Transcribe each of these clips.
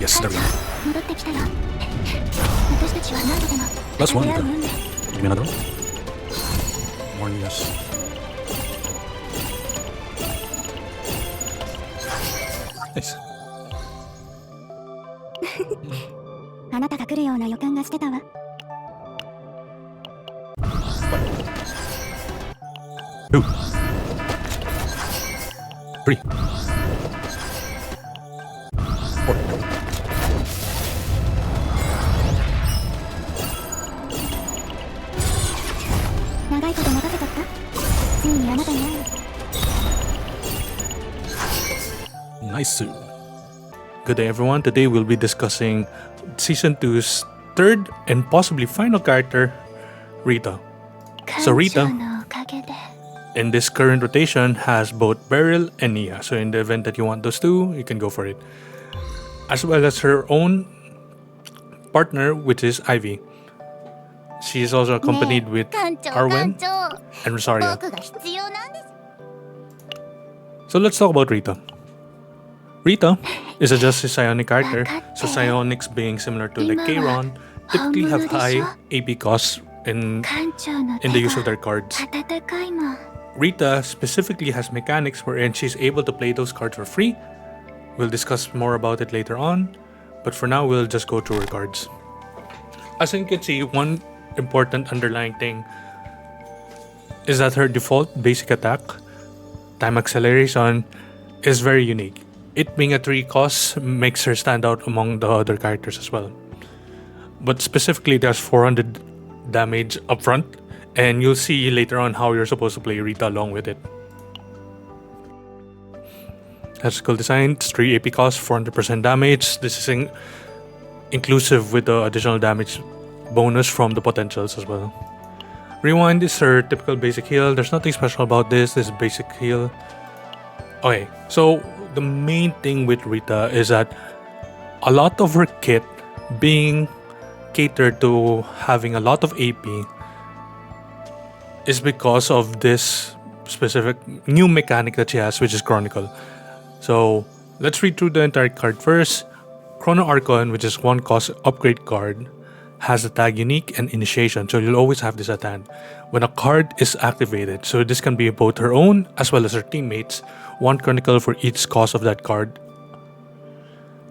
Yes, there we go. 戻ってきたよ。私たちは何度でも Plus one. 出会うもんね。 Give me another one. More yes. Nice. あなたが来るような予感がしてたわ。 2 3 4 長いこと待たせちゃった。ついにあなたに会える。 Nice. Good day, everyone. Today we'll be discussing Season 2's third and possibly final character, Rita. So 感 Rita, 謝のおかげで。 in this current rotation, has both Beryl and Nia. So in the event that you want those two, you can go for it. As well as her own partner, which is Ivy. She is also accompanied with 館長 Arwen 館長 and Rosaria. 僕が必要なんです。 So let's talk about Rita. Rita is a Justice Psionic character, so psionics being similar to like Kayron, typically have high AP costs in 館長の the 手 use of が their cards. 温かいもん。 Rita specifically has mechanics wherein she's able to play those cards for free. We'll discuss more about it later on, but for now we'll just go through her cards. As you can see, one important underlying thing is that her default basic attack, time acceleration, is very unique. It being a 3 cost makes her stand out among the other characters as well. But specifically, there's 400 damage upfront, and you'll see later on how you're supposed to play Rita along with it. Classical design, it's 3 AP cost, 400% damage. This is inclusive with the additional damage bonus from the potentials as well. Rewind is her typical basic heal. There's nothing special about this. This is basic heal. Okay, so the main thing with Rita is that a lot of her kit being catered to having a lot of AP is because of this specific new mechanic that she has, which is Chronicle. So let's read through the entire card first. Chrono Archon, which is 1 cost upgrade card, has the tag Unique and Initiation, so you'll always have this at hand when a card is activated. So this can be both her own as well as her teammates. 1 Chronicle for each cost of that card.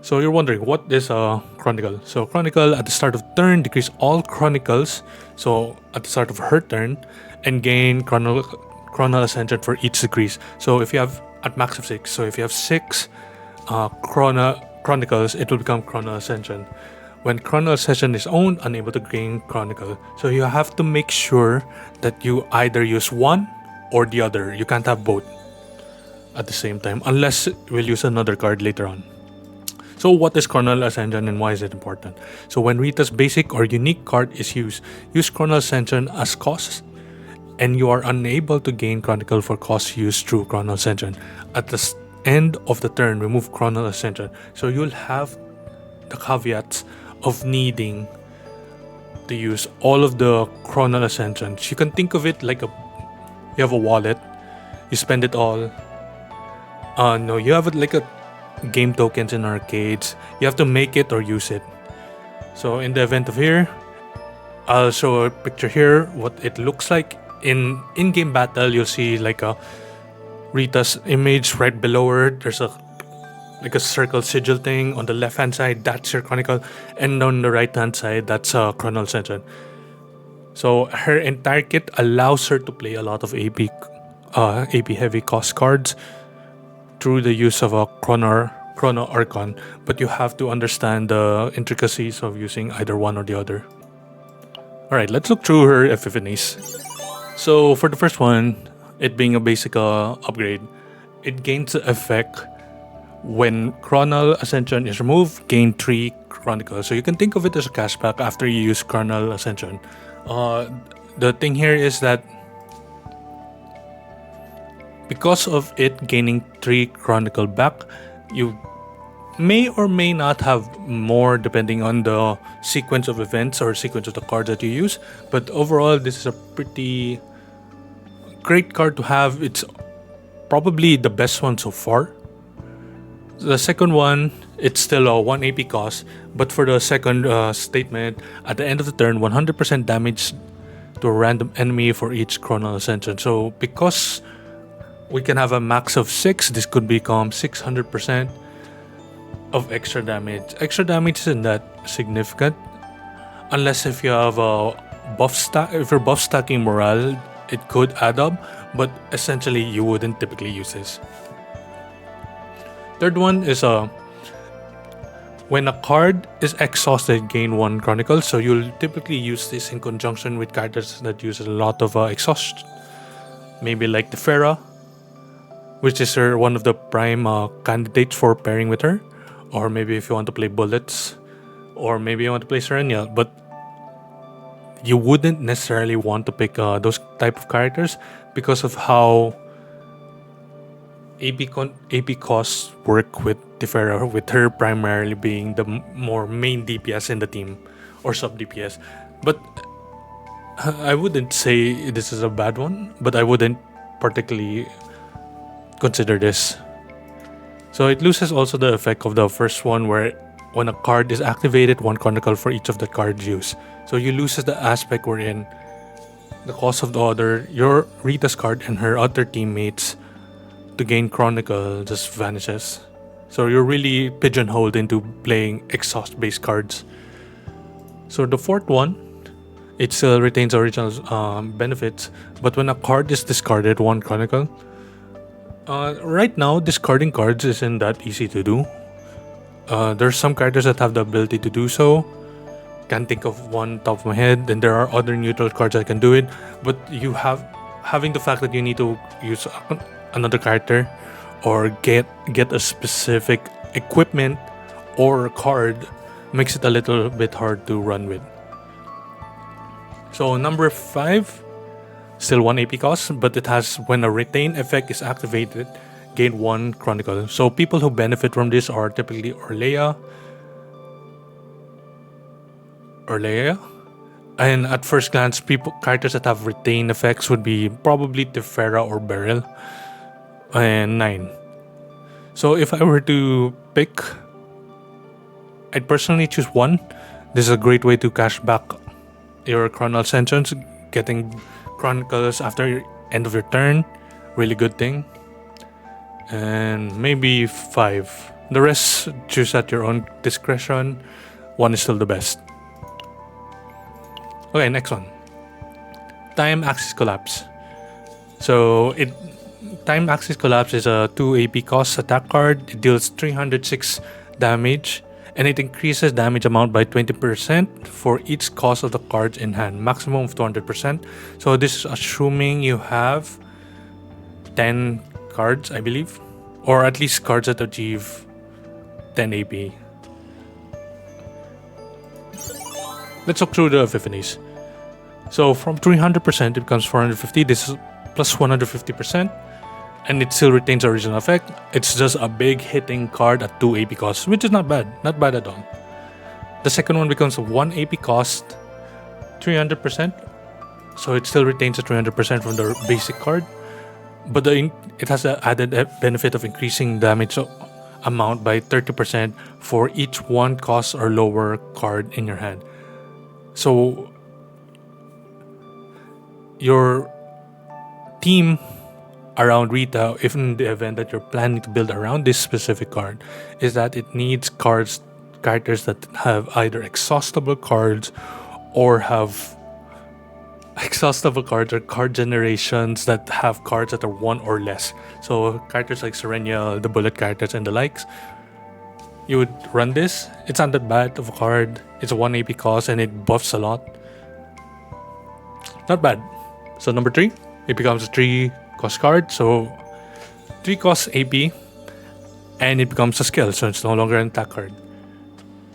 So you're wondering, what is a Chronicle? So Chronicle at the start of turn decrease all Chronicles, so at the start of her turn, and gain Chronal Ascension for each decrease. So if you have at max of 6, so if you have 6 Chronicles, it will become Chronal Ascension. When Chronal Ascension is owned, unable to gain Chronicle. So you have to make sure that you either use one or the other. You can't have both at the same time, unless we'll use another card later on. So what is Chronal Ascension and why is it important? So when Rita's basic or unique card is used, use Chronal Ascension as costs, and you are unable to gain Chronicle for costs used through Chronal Ascension. At the end of the turn, remove Chronal Ascension. So you'll have the caveats of needing to use all of the Chronal Ascensions. You can think of it like you have a wallet, you spend it all. No, you have it like a game tokens in arcades. You have to make it or use it. So in the event of here, I'll show a picture here what it looks like. In-game battle, you'll see like a Rita's image right below her. There's a circle sigil thing on the left hand side. That's your Chronicle, and on the right hand side, that's a Chronal Ascension. So her entire kit allows her to play a lot of AP heavy cost cards through the use of a Chrono Archon, but you have to understand the intricacies of using either one or the other. Alright, let's look through her epiphanies. So for the first one, it being a basic upgrade, it gains the effect when Chronal Ascension is removed, gain 3 Chronicles. So you can think of it as a cashback after you use Chronal Ascension. The thing here is that because of it gaining 3 Chronicle back, you may or may not have more depending on the sequence of events or sequence of the cards that you use. But overall, this is a pretty great card to have. It's probably the best one so far. The second one it's still a 1 AP cost. But for the second statement, at the end of the turn, 100% damage to a random enemy for each Chronal Ascension. So because we can have a max of 6, this could become 600% of extra damage. Extra damage isn't that significant unless if you have a buff stack. If you're buff stacking morale, it could add up, but essentially you wouldn't typically use this. Third one is when a card is exhausted, gain 1 Chronicle. So you'll typically use this in conjunction with characters that use a lot of exhaust. Maybe like the Pharah, which is one of the prime candidates for pairing with her. Or maybe if you want to play Bullets, or maybe you want to play Serenial. But you wouldn't necessarily want to pick those type of characters because of how AP costs work with Tefera, with her primarily being the more main DPS in the team or sub DPS. But I wouldn't say this is a bad one, but I wouldn't particularly consider this. So it loses also the effect of the first one, where when a card is activated, 1 Chronicle for each of the cards used. So you lose the aspect wherein the cost of the other, your Rita's card and her other teammates to gain Chronicle just vanishes. So you're really pigeonholed into playing exhaust based cards. So the fourth one, it still retains original benefits, but when a card is discarded, 1 Chronicle. Right now, discarding cards isn't that easy to do. There's some characters that have the ability to do so. Can't think of one top of my head. And there are other neutral cards that can do it. But having the fact that you need to use another character or get a specific equipment or card makes it a little bit hard to run with. So number 5, still 1 AP cost, but it has, when a retain effect is activated, gain 1 Chronicle. So people who benefit from this are typically Orlea. And at first glance, characters that have retain effects would be probably Tefera or Beryl. And 9. So if I were to pick, I'd personally choose 1. This is a great way to cash back your Chronal Ascensions, getting Chronicles after end of your turn. Really good thing. And maybe 5. The rest choose at your own discretion. 1 is still the best. Okay, next one. Time Axis Collapse. So Time Axis Collapse is a 2 AP cost attack card. It deals 306 damage, and it increases damage amount by 20% for each cost of the cards in hand, maximum of 200%. So this is assuming you have 10 cards, I believe, or at least cards that achieve 10 AP. Let's look through the epiphanies. So from 300% it becomes 450. This is plus 150%, and it still retains the original effect. It's just a big hitting card at 2 AP cost, which is not bad at all. The second one becomes a 1 AP cost, 300%. So it still retains the 300% from the basic card, but it has the added benefit of increasing damage amount by 30% for each 1 cost or lower card in your hand. So your team around Rita, if in the event that you're planning to build around this specific card, is that it needs characters that have either exhaustible cards or card generations that have cards that are 1 or less. So characters like Serenia, the bullet characters and the likes, you would run this. It's not that bad of a card. It's a 1 AP cost and it buffs a lot. Not bad. So number 3, it becomes a 3 cost card. So 3 costs AP and it becomes a skill. So it's no longer an attack card.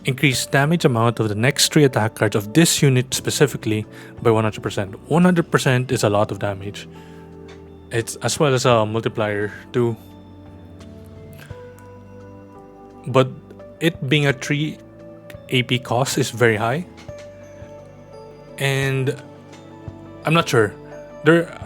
Increase damage amount of the next 3 attack cards of this unit specifically by 100%. 100% is a lot of damage. It's as well as a multiplier too. But it being a 3 AP cost is very high. And I'm not sure.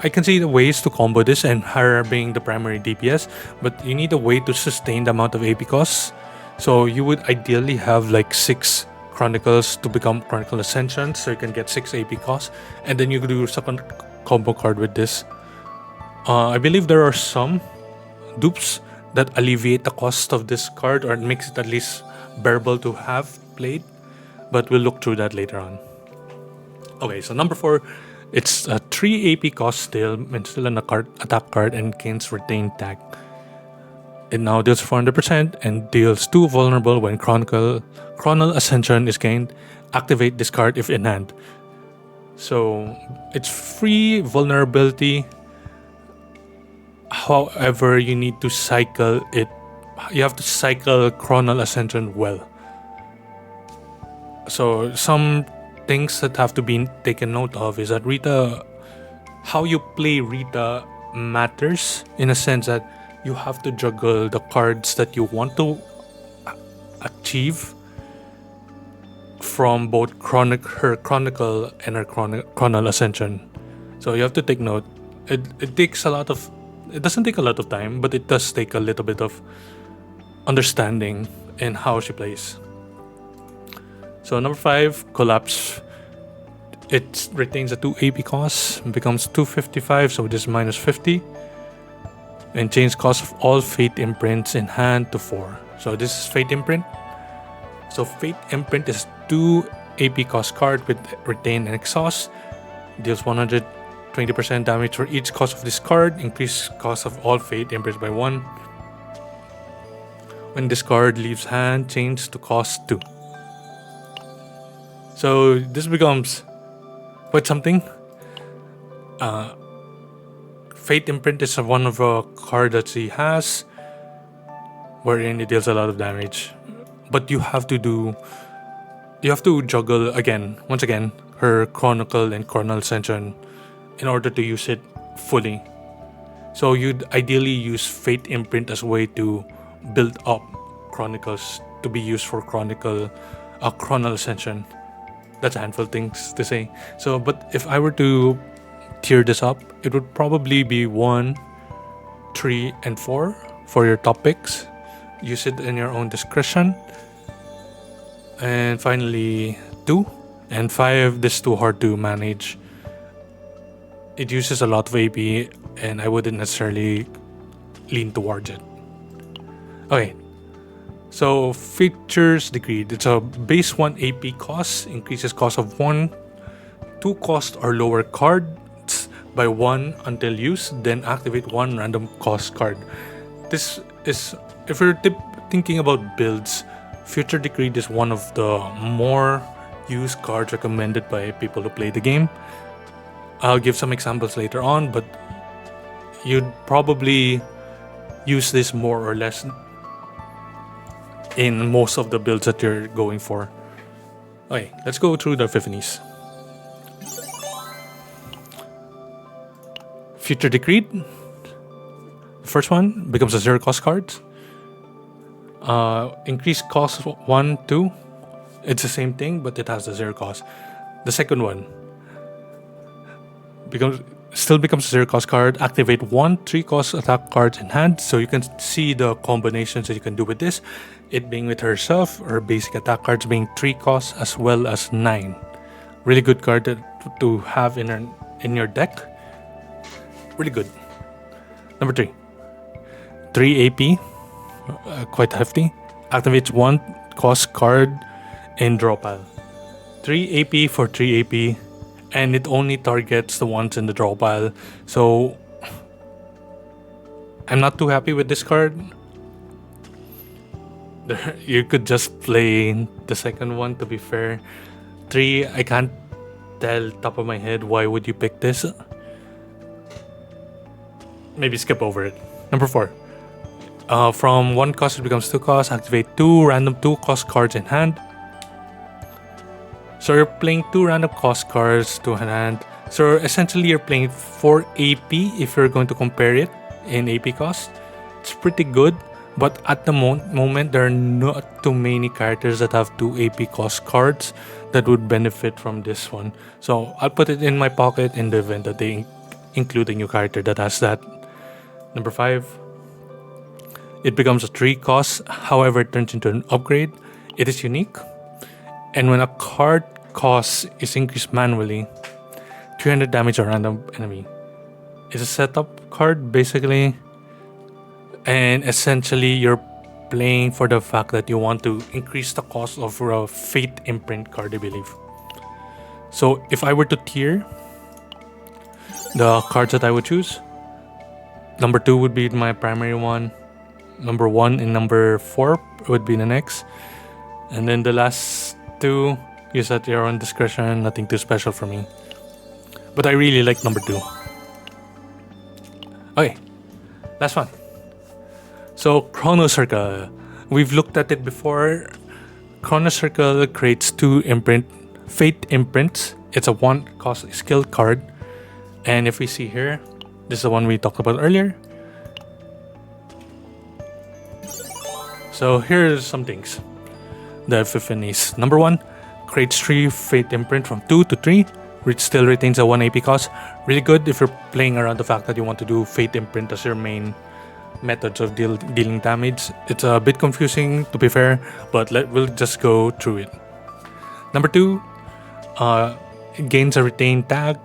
I can see the ways to combo this and her being the primary DPS, but you need a way to sustain the amount of AP costs. So you would ideally have like 6 Chronicles to become Chronicle Ascension, so you can get 6 AP costs, and then you could do your second combo card with this. I believe there are some dupes that alleviate the cost of this card, or it makes it at least bearable to have played, but we'll look through that later on. Okay, so number 4, it's a 3 AP cost still, and still an attack card, and gains retained tag. It now deals 400% and deals 2 vulnerable when Chronal Ascension is gained. Activate this card if in hand. So it's free vulnerability. However, you need to cycle it. You have to cycle Chronal Ascension well. So some things that have to be taken note of is that Rita, how you play Rita matters, in a sense that you have to juggle the cards that you want to achieve from both her Chronicle and her Chronal Ascension. So you have to take note. It takes a lot of. It doesn't take a lot of time, but it does take a little bit of understanding in how she plays. So number 5, Collapse. It retains a 2 AP cost, becomes 255, so it is minus 50. And change cost of all Fate Imprints in hand to 4. So this is Fate Imprint. So Fate Imprint is 2 AP cost card with retain and exhaust. Deals 120% damage for each cost of this card. Increase cost of all Fate Imprints by 1. When this card leaves hand, change to cost 2. So this becomes quite something. Fate Imprint is one of a card that she has, wherein it deals a lot of damage. But you have to juggle once again, her Chronicle and Chronal Ascension in order to use it fully. So you'd ideally use Fate Imprint as a way to build up Chronicles to be used for Chronal Ascension. That's a handful of things to say. So, but if I were to tier this up, it would probably be 1, 3, and 4 for your top picks. Use it in your own discretion. And finally 2 and 5. This is too hard to manage. It uses a lot of AP, and I wouldn't necessarily lean towards it. Okay, so features decreed. It's a base 1 AP cost, increases cost of 1, 2 cost or lower cards by 1 until use, then activate 1 random cost card. This is, if you're thinking about builds, Future Decreed is one of the more used cards recommended by people who play the game. I'll give some examples later on, but you'd probably use this more or less in most of the builds that you're going for. Okay, let's go through the epiphanies. Future Decreed. The first one becomes a 0 cost card. Increased cost 1, 2. It's the same thing, but it has the 0 cost. The second one becomes a 0 cost card. Activate 1 3 cost attack cards in hand. So you can see the combinations that you can do with this. It being with herself, or basic attack cards being 3 costs as well as 9. Really good card to have in your deck. Really good. Number 3. 3 AP. Quite hefty. Activates 1 cost card in draw pile. 3 AP for 3 AP. And it only targets the ones in the draw pile. So I'm not too happy with this card. You could just play the second one, to be fair. 3, I can't tell top of my head why would you pick this. Maybe skip over it. Number 4. From 1 cost it becomes 2 cost. Activate 2 random 2 cost cards in hand. So you're playing 2 random cost cards to hand. So essentially you're playing 4 AP if you're going to compare it in AP cost. It's pretty good, but at the moment there are not too many characters that have 2 AP cost cards that would benefit from this one. So I'll put it in my pocket in the event that they include a new character that has that. Number 5. It becomes a 3 cost, however, it turns into an upgrade. It is unique. And when a card cost is increased manually, 300 damage to a random enemy. It's a setup card, basically. And essentially, you're playing for the fact that you want to increase the cost of a Fate Imprint card, I believe. So if I were to tier the cards that I would choose, number 2 would be my primary one. Number 1 and number 4 would be the next. And then the last 2, use at your own discretion. Nothing too special for me. But I really like number 2. Okay, last one. So Chrono Circle. We've looked at it before. Chrono Circle creates 2 Fate imprints. It's a 1 cost skill card. And if we see here, this is the one we talked about earlier. So here's some things. The epiphanies. Number 1, creates 3 Fate imprint from 2 to 3, which still retains a 1 AP cost. Really good if you're playing around the fact that you want to do Fate imprint as your main methods of dealing damage. It's a bit confusing, to be fair, but we'll just go through it. Number 2, it gains a retain tag,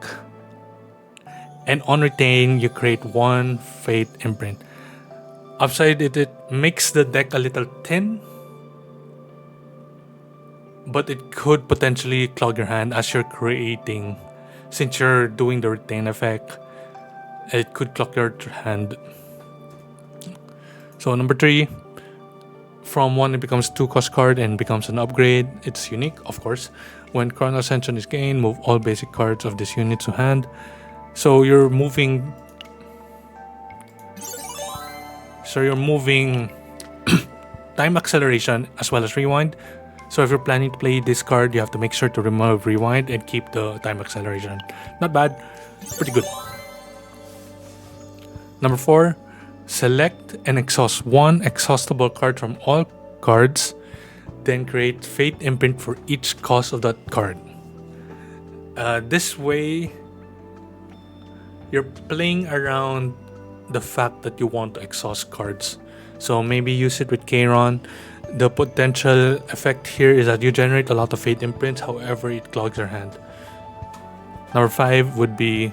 and on retain you create 1 Fate imprint. Upside it makes the deck a little thin, but it could potentially clog your hand as you're creating. Since you're doing the retain effect, it could clog your hand. So number 3, from 1 it becomes 2 cost card and becomes an upgrade. It's unique, of course. When Chrono Ascension is gained, move all basic cards of this unit to hand. So you're moving time acceleration as well as rewind. So if you're planning to play this card, you have to make sure to remove rewind and keep the time acceleration. Not bad, pretty good. Number 4, select and exhaust 1 exhaustible card from all cards, then create Fate imprint for each cost of that card. This way, you're playing around the fact that you want to exhaust cards. So maybe use it with Kairon. The potential effect here is that you generate a lot of Fate imprints, however it clogs your hand. Number 5 would be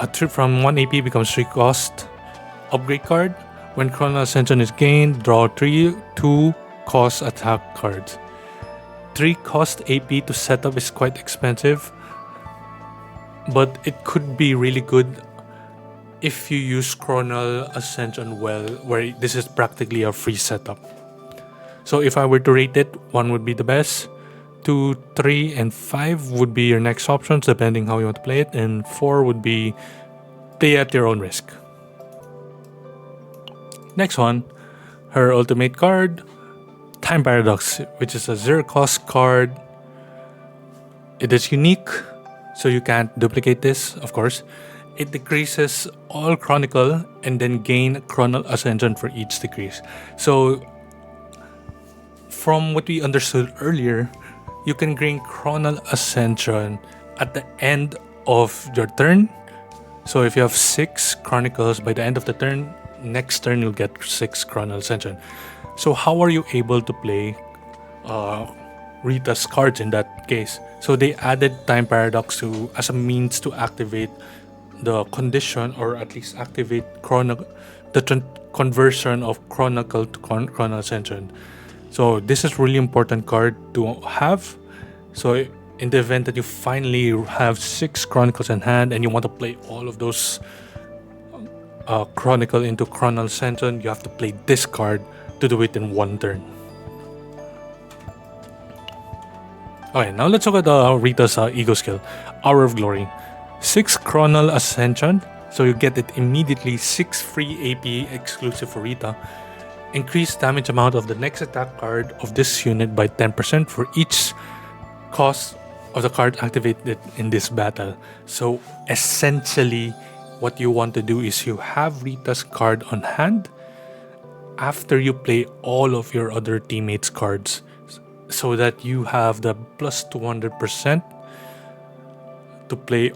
a trip from 1 AP becomes 3 cost upgrade card. When Chrono Ascension is gained, draw 2 cost attack cards. 3 cost AP to set up is quite expensive, but it could be really good if you use Chrono Ascension well, where this is practically a free setup. So if I were to rate it, 1 would be the best, 2, 3, and 5 would be your next options depending how you want to play it, and 4 would be play at your own risk. Next one, her ultimate card, Time Paradox, which is a 0 cost card. It is unique, so you can't duplicate this, of course. It decreases all Chronicle and then gain Chrono Ascension for each decrease. So from what we understood earlier, you can gain Chrono Ascension at the end of your turn. So if you have 6 Chronicles, by the end of the turn, next turn you'll get 6 Chrono Ascension. So how are you able to play Rita's cards in that case? So they added Time Paradox as a means to activate the condition, or at least activate the conversion of Chronicle to Chrono Ascension. So this is really important card to have. So in the event that you finally have 6 Chronicles in hand and you want to play all of those Chronicle into Chrono Ascension, you have to play this card to do it in 1 turn. Okay, now let's look at Rita's ego skill, Hour of Glory. 6 Chrono Ascension, so you get it immediately, 6 free AP exclusive for Rita. Increase damage amount of the next attack card of this unit by 10% for each cost of the card activated in this battle. So essentially, what you want to do is you have Rita's card on hand after you play all of your other teammates' cards, so that you have the plus 200% to play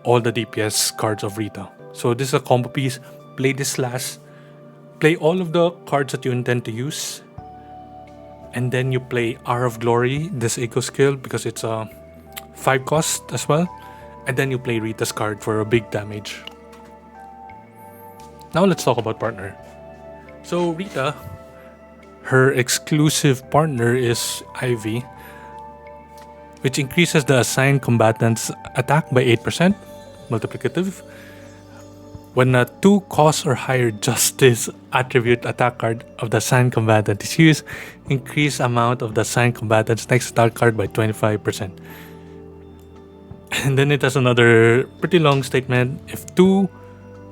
all the DPS cards of Rita. So this is a combo piece. Play this last play all of the cards that you intend to use, and then you play Hour of Glory, this eco skill, because it's a 5 cost as well, and then you play Rita's card for a big damage. Now let's talk about partner. So Rita, her exclusive partner is Ivy, which increases the assigned combatant's attack by 8%, multiplicative. When a 2 cost or higher justice attribute attack card of the assigned combatant is used, increase amount of the assigned combatant's next attack card by 25%. And then it has another pretty long statement. If 2,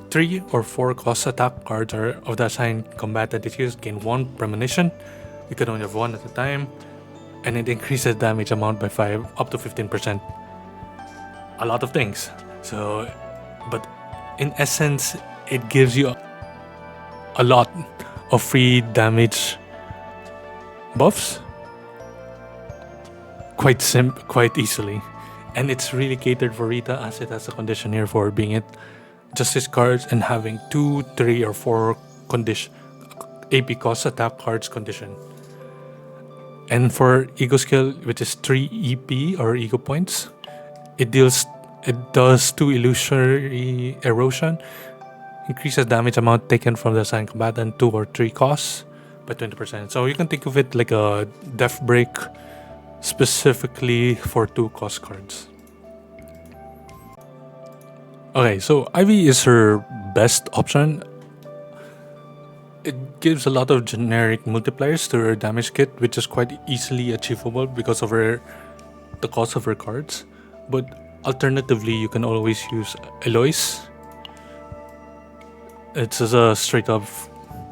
3, or 4 cost attack cards are of the assigned combatant is used, gain 1 premonition. You can only have 1 at a time. And it increases damage amount by 5 up to 15%. A lot of things. So, but in essence, it gives you a lot of free damage buffs quite easily. And it's really catered for Rita, as it has a condition here for being it justice cards and having 2, 3, or 4 condition AP cost attack cards condition. And for ego skill, which is 3 EP or ego points, it does 2 illusory erosion, increases damage amount taken from the assigned combatant 2 or 3 costs by 20%. So you can think of it like a death break specifically for 2 cost cards. Okay, so Ivy is her best option. It gives a lot of generic multipliers to her damage kit, which is quite easily achievable because of the cost of her cards. But alternatively, you can always use Eloise. It's a straight up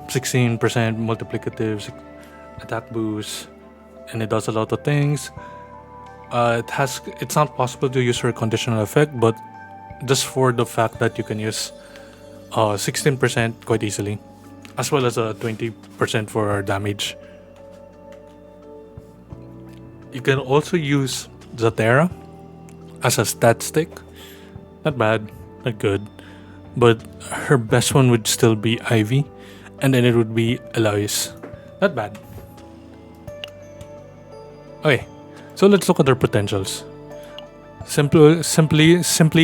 16% multiplicative attack boost, and it does a lot of things. It's not possible to use her conditional effect, but just for the fact that you can use 16% quite easily, as well as a 20% for our damage. You can also use Zatera as a stat stick. Not bad, not good. But her best one would still be Ivy, and then it would be Eloise. Not bad. Okay, so let's look at her potentials. Simply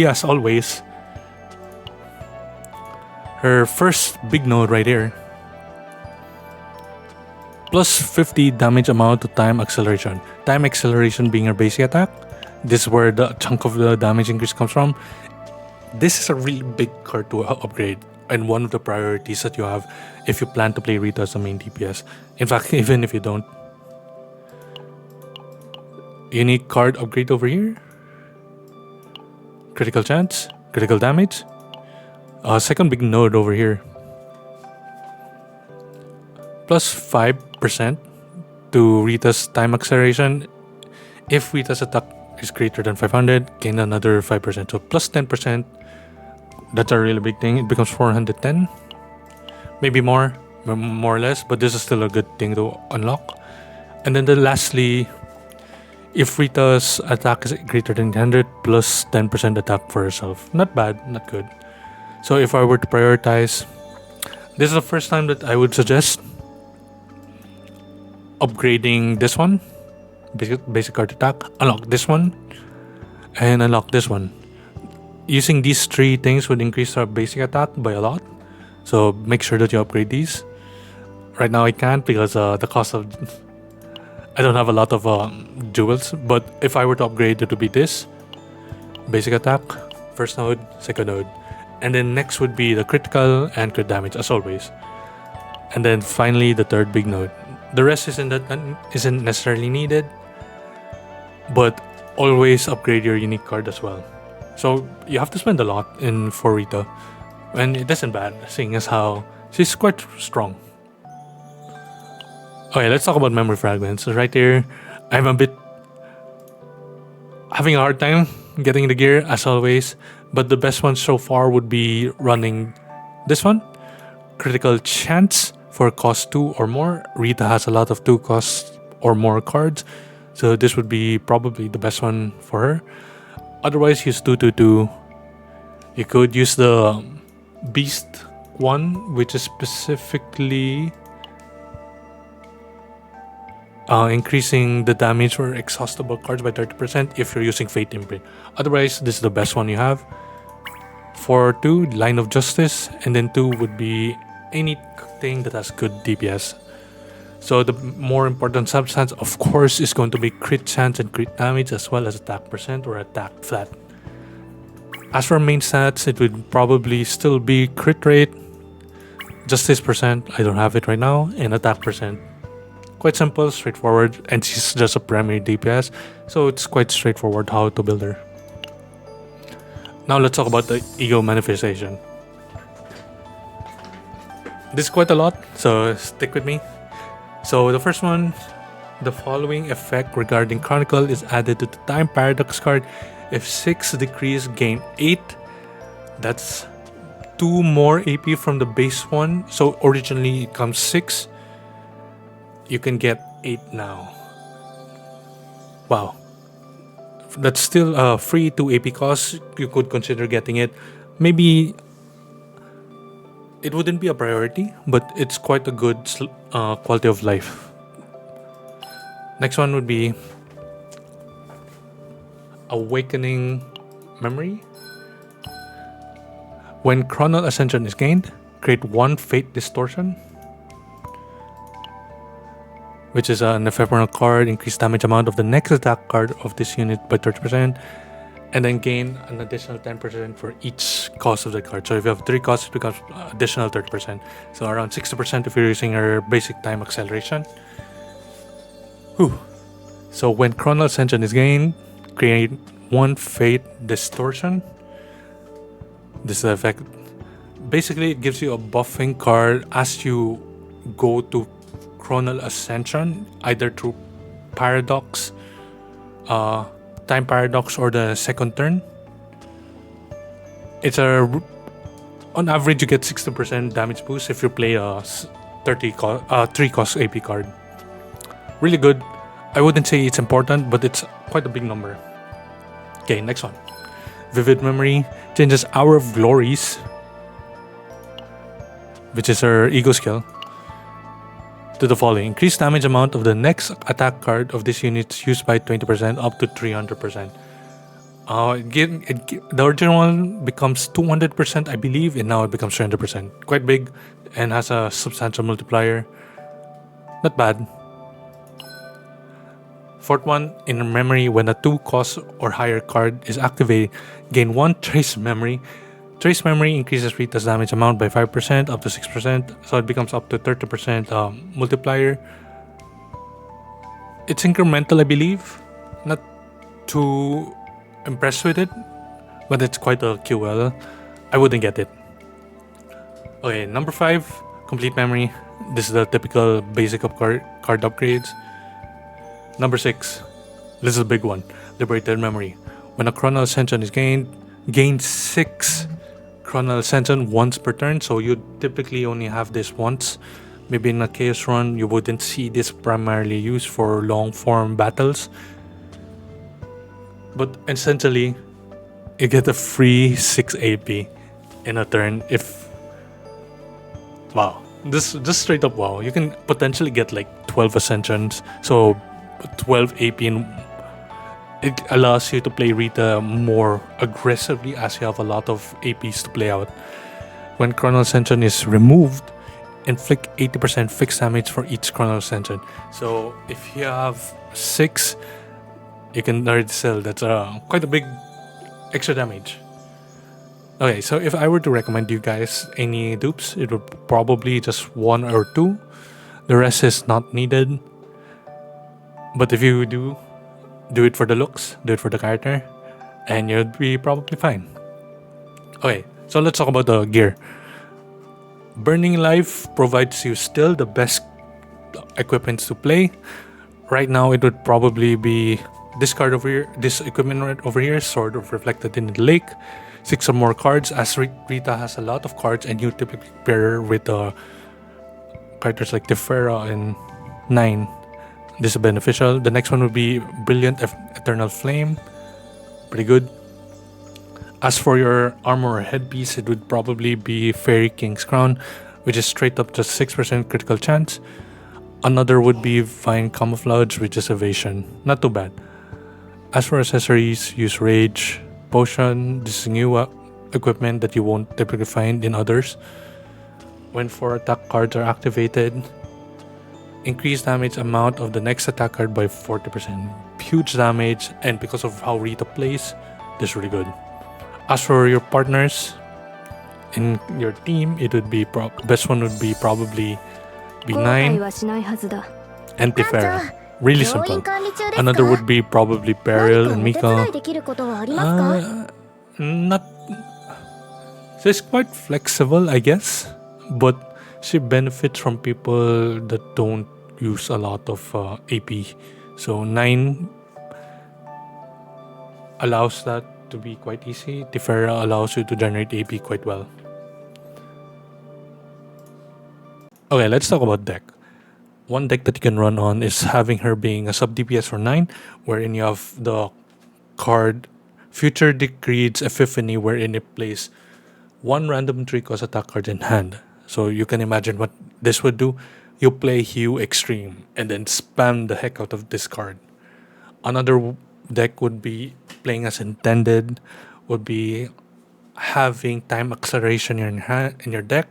as always, her first big node right here, plus 50 damage amount to time acceleration. Time acceleration being her basic attack. This is where the chunk of the damage increase comes from. This is a really big card to upgrade, and one of the priorities that you have if you plan to play Rita as a main DPS. In fact, even if you don't. Unique card upgrade over here. Critical chance, critical damage. Second big node over here. Plus 5% to Rita's time acceleration. If Rita's attack is greater than 500, gain another 5%. So plus 10%. That's a really big thing. It becomes 410. Maybe more or less, but this is still a good thing to unlock. And then lastly, if Rita's attack is greater than 100, plus 10% attack for herself. Not bad, not good. So if I were to prioritize, this is the first time that I would suggest upgrading this one, basic card attack, unlock this one, and unlock this one. Using these 3 things would increase our basic attack by a lot. So make sure that you upgrade these. Right now I can't because the cost of... I don't have a lot of jewels, but if I were to upgrade, it would be this. Basic attack, first node, second node. And then next would be the critical and crit damage, as always. And then finally, the third big node. The rest isn't necessarily needed, but always upgrade your unique card as well. So you have to spend a lot for Rita. And it isn't bad, seeing as how she's quite strong. Okay, let's talk about memory fragments. So right here, I'm having a hard time getting the gear, as always. But the best one so far would be running this one. Critical chance for cost 2 or more. Rita has a lot of 2 cost or more cards, so this would be probably the best one for her. Otherwise, use 222. You could use the beast one, which is specifically increasing the damage for exhaustible cards by 30% if you're using Fate Imprint. Otherwise, this is the best one you have. For 2, Line of Justice, and then 2 would be anything that has good DPS. So the more important substance, of course, is going to be crit chance and crit damage, as well as attack percent or attack flat. As for main stats, it would probably still be crit rate, justice percent, I don't have it right now, and attack percent. Quite simple, straightforward, and she's just a primary DPS, so it's quite straightforward how to build her. Now let's talk about the ego manifestation. This is quite a lot, so stick with me. So the first one, the following effect regarding Chronicle is added to the Time Paradox card. If 6 decrease, gain 8. That's 2 more AP from the base one. So originally it comes 6. You can get 8 now. Wow. That's still free to AP cost. You could consider getting it. Maybe it wouldn't be a priority, but it's quite a good quality of life. Next one would be Awakening Memory. When Chronal Ascension is gained, create 1 Fate Distortion, which is an ephemeral card. Increase damage amount of the next attack card of this unit by 30%, and then gain an additional 10% for each cost of the card. So if you have 3 costs, it becomes additional 30%. So around 60% if you're using your basic time acceleration. Whew. So when Chronal Ascension is gained, create 1 Fate Distortion. This is the effect. Basically, it gives you a buffing card as you go to Chronal Ascension, either through Paradox, Time Paradox, or the second turn. It's on average you get 60% damage boost if you play a 3 cost AP card. Really good. I wouldn't say it's important, but it's quite a big number. Okay, next one. Vivid Memory changes Hour of Glories, which is her ego skill, to the following. Increase damage amount of the next attack card of this unit used by 20% up to 300%. The original one becomes 200%, I believe, and now it becomes 300%. Quite big and has a substantial multiplier. Not bad. Fourth one, in memory, when a 2 cost or higher card is activated, gain 1 Trace Memory. Trace Memory increases Rita's damage amount by 5% up to 6%, so it becomes up to 30% multiplier. It's incremental, I believe. Not too impressed with it, but it's quite a QL. I wouldn't get it. Okay, number 5, Complete Memory. This is the typical basic card upgrades. Number 6, this is a big one, Liberated Memory. When a Chronal Ascension is gained, gain 6 Chronal Ascension once per turn, so you typically only have this once. Maybe in a Chaos run, you wouldn't see this primarily used for long form battles. But essentially, you get a free 6 AP in a turn if... Wow. This just straight up wow. You can potentially get like 12 Ascensions, so 12 AP, and it allows you to play Rita more aggressively as you have a lot of APs to play out. When Chronal Ascension is removed, inflict 80% fixed damage for each Chronal Ascension. So if you have 6, you can already sell. That's quite a big extra damage. Okay, so if I were to recommend you guys any dupes, it would probably just 1 or 2. The rest is not needed. But if you do it for the looks, do it for the character, and you'd be probably fine. Okay, so let's talk about the gear. Burning Life provides you still the best equipment to play. Right now, it would probably be this card over here, this equipment right over here, sort of reflected in the lake. 6 or more cards, as Rita has a lot of cards, and you typically pair with characters like Tefera and 9. This is beneficial. The next one would be Brilliant Eternal Flame. Pretty good. As for your armor or headpiece, it would probably be Fairy King's Crown, which is straight up just 6% critical chance. Another would be Vine Camouflage, which is evasion. Not too bad. As for accessories, use Rage, Potion. This is new equipment that you won't typically find in others. When 4 attack cards are activated, increase damage amount of the next attack card by 40%. Huge damage, and because of how Rita plays, this is really good. As for your partners in your team, it would be best one would be probably 後悔 B9 はしないはずだ and Tifera. Really 教員 simple. 管理中ですか？ Another would be probably 何 Beryl か and お手伝 Mika. いできることはありますか？ Not. So it's quite flexible, I guess, but she benefits from people that don't use a lot of AP. So 9 allows that to be quite easy. Tifera allows you to generate AP quite well. Okay, let's talk about deck. One deck that you can run on is having her being a sub DPS for 9, wherein you have the card Future Decreed's Epiphany, wherein it plays one random 3-cost attack card in hand. So you can imagine what this would do. You play Hue Extreme and then spam the heck out of this card. Another deck would be playing as intended, would be having time acceleration in your deck.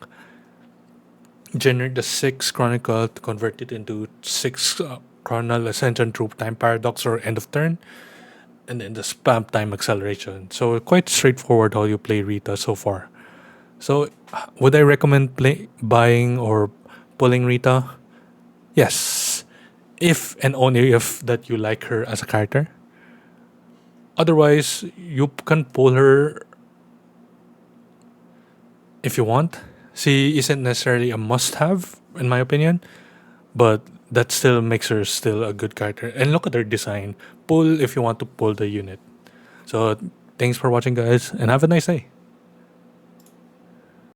Generate the 6 Chronicle to convert it into 6 Chronal Ascension through Time Paradox or End of Turn. And then the spam time acceleration. So quite straightforward how you play Rita so far. So would I recommend buying or pulling Rita? Yes. If and only if that you like her as a character. Otherwise, you can pull her if you want. She isn't necessarily a must-have, in my opinion, but that still makes her still a good character. And look at her design. Pull if you want to pull the unit. So thanks for watching, guys, and have a nice day.